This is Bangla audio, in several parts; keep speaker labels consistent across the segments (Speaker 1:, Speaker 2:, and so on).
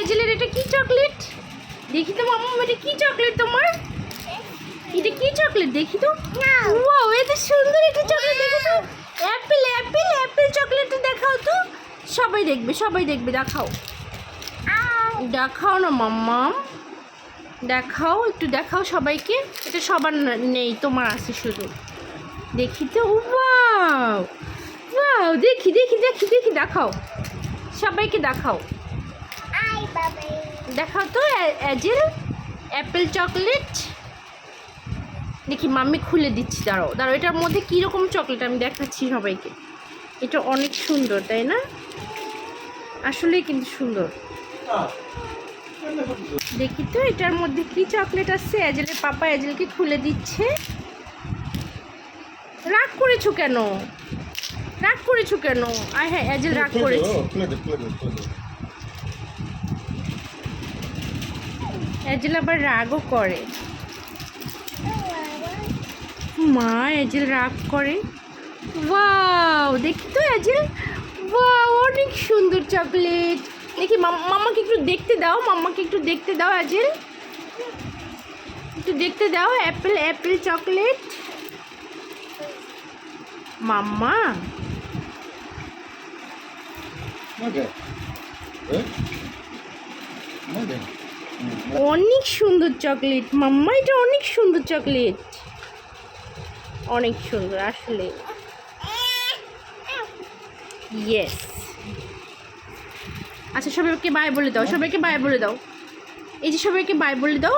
Speaker 1: এজেলের এটা কি চকলেট? দেখি তো মাম্মা, এটা কি চকলেট তোমার? এটা কি চকলেট দেখি তো। ওয়াও, এত সুন্দর একটা চকলেট, দেখো তো। অ্যাপেল অ্যাপেল অ্যাপেল চকলেট দেখাও তো। সবাই দেখবে, সবাই দেখবে, দেখাও। দেখাও না মাম্মা, দেখাও, একটু দেখাও সবাইকে। এটা সবার নেই, তোমার আছে শুধু। দেখি তো। ওয়াও ওয়াও, দেখি দেখি দেখি দেখি, দেখাও সবাইকে, দেখাও। দেখাও তো এজেল অ্যাপেল চকলেট। দেখি মাম্মি খুলে দিচ্ছি, দাঁড়াও দাঁড়াও, এটার মধ্যে কীরকম চকলেট আমি দেখাচ্ছি সবাইকে। এটা অনেক সুন্দর, তাই না? আসলেই কিন্তু সুন্দর। দেখি তো এটার মধ্যে কি চকলেট আছে। এজেলের পাপা এজেলকে খুলে দিচ্ছে। রাগ করেছো কেন? রাগ করেছো কেন? আয় হ্যাঁ, এজেল রাগ করেছে। এজেল আবার রাগও করে। মা, এজেল রাগ করে। ওয়াও, দেখি তো এজেল। ওয়াও, অনেক সুন্দর চকলেট। দেখি মাম্মাকে একটু দেখতে দাও, মাম্মাকে একটু দেখতে দাও এজেল, একটু দেখতে দাও। Apple Apple chocolate. মাম্মা, অনেক সুন্দর চকলেট মাম্মা, এটা অনেক সুন্দর চকলেট, অনেক সুন্দর আসলে। ইয়েস। আচ্ছা, সবাইকে বাই বলে দাও, সবাইকে বাই বলে দাও। এই যে সবাইকে বাই বলে দাও।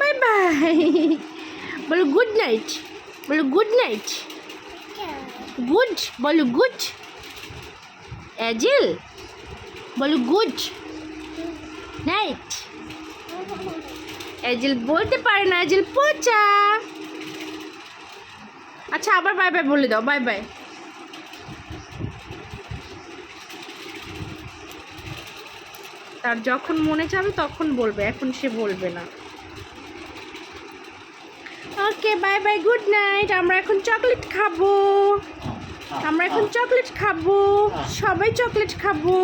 Speaker 1: বাই বাই বলো। গুড নাইট বলো। Good night. গুড বলো। গুড এজেল বলো। Good night. এজেল বলতে পারে না, এজেল পচা। আচ্ছা, আবার বাই বাই বলে দাও। Bye bye. তার যখন মনে চাবে তখন বলবে, এখন সে বলবে না। ওকে, বাই বাই, গুড নাইট। আমরা এখন চকলেট খাবো, আমরা এখন চকলেট খাবো, সবাই চকলেট খাবো।